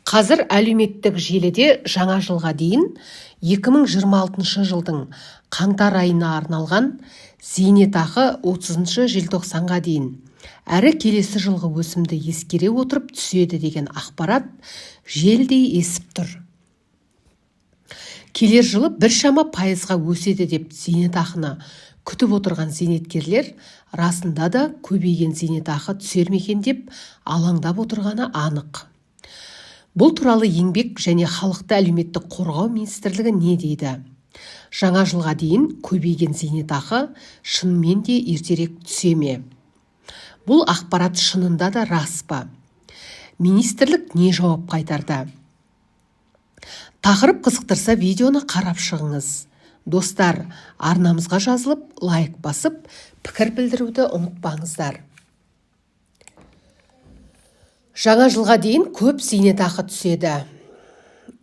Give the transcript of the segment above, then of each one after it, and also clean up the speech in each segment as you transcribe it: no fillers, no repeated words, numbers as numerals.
Қазір әлеуметтік желіде жаңа жылға дейін 2026 жылдың қаңтар айына арналған зейнетақы 30 желтоқсанға дейін әрі келесі жылғы өсімді ескере отырып түседі деген ақпарат желдей есіп тұр. Келер жылы біршама пайызға өседі деп зейнетақыны күтіп отырған зейнеткерлер расында да көбейген зейнетақы түсер ме екен деп алаңдап отырғаны анық. Бұл туралы еңбек және халықты әлеуметтік қорғау министрлігі не дейді? Жаңа жылға дейін көбейген зейнетақы шынымен де ертерек түсе ме? Бұл ақпарат шынында да рас па? Министрлік не жауап қайтарды? Тақырып қызықтырса, видеоны қарап шығыңыз. Достар, арнамызға жазылып, лайк басып, пікір білдіруді ұмытпаңыздар. Жаңа жылға дейін көп зейнетақы түседі.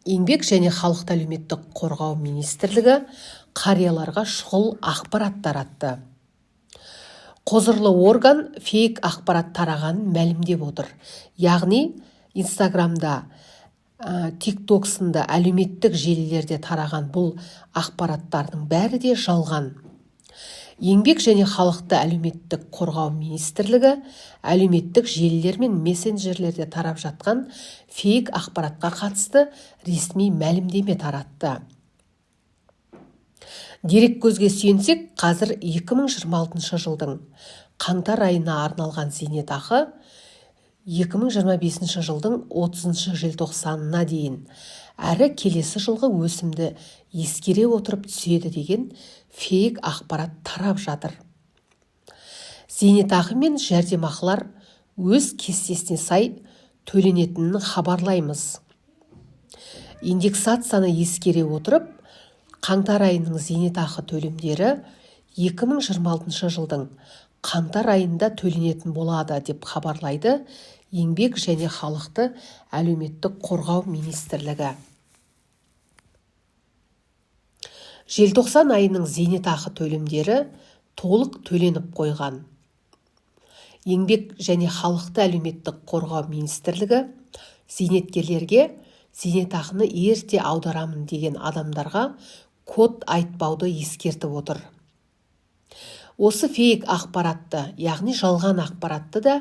Еңбек және халықты әлеуметтік қорғау министрлігі қарияларға шұғыл ақпарат таратты. Құзырлы орган фейк ақпарат тарағанын мәлімдеп отыр. Яғни Инстаграмда, TikTok сынды әлеуметтік желілерде тараған бұл ақпараттардың бәрі де жалған. Еңбек және халықты әлеуметтік қорғау министрлігі әлеуметтік желілер мен мессенджерлерде тарап жатқан фейк ақпаратқа қатысты ресми мәлімдеме таратты. Дереккөзге сүйенсек, қазір 2026 жылдың қаңтар айына арналған зейнетақы 2025 жылдың 30 желтоқсанына дейін әрі келесі жылғы өсімді ескере отырып түседі деген фейк ақпарат тарап жатыр. Зейнетақы мен жәрдемақылар өз кестесіне сай төленетінін хабарлаймыз. Индексацияны ескере отырып, қаңтар айының зейнетақы төлемдері 2026 жылдың қаңтар айында төленетін болады деп хабарлайды Еңбек және халықты әлеуметтік қорғау министрлігі. Желтоқсан айының зейнетақы төлемдері толық төленіп қойған. Еңбек және халықты әлеуметтік қорғау министрлігі зейнеткерлерге зейнетақыны ерте аударамын деген адамдарға код айтпауды ескертіп отыр. Осы фейк ақпаратты, яғни жалған ақпаратты да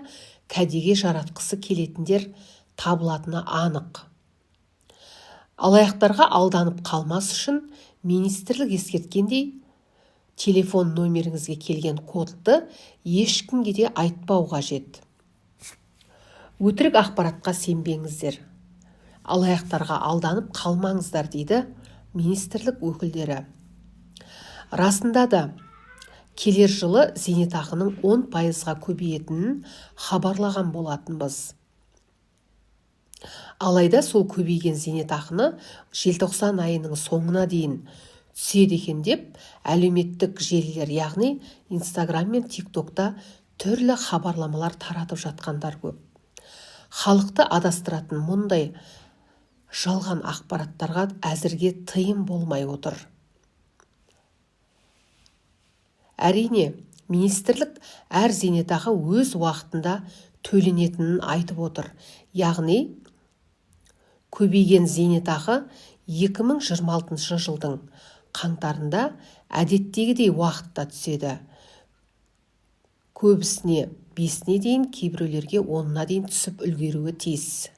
кәдеге жаратқысы келетіндер табылатыны анық. Алаяқтарға алданып қалмас үшін министрлік ескерткендей, телефон номеріңізге келген кодты ешкімге де айтпау қажет. Өтірік ақпаратқа сенбеңіздер. Алаяқтарға алданып қалмаңыздар, дейді министрлік өкілдері. Расында да келер жылы зейнетақының 10%-ға көбейетінін хабарлаған болатынбыз. Алайда сол көбейген зейнетақыны желтоқсан айының соңына дейін түседі екен деп әлеуметтік желілер, яғни Инстаграм мен TikTokта түрлі хабарламалар таратып жатқандар көп. Халықты адастыратын мұндай жалған ақпараттарға әзірге тыйым болмай отыр. Әрине, министрлік әр зейнетақы өз уақытында төленетінін айтып отыр. Яғни, көбейген зейнетақы 2026 жылдың қаңтарында әдеттегідей уақытта түседі. Көбісіне 5-не дейін, кейбіреулерге 10-на дейін түсіп үлгеруі тиіс.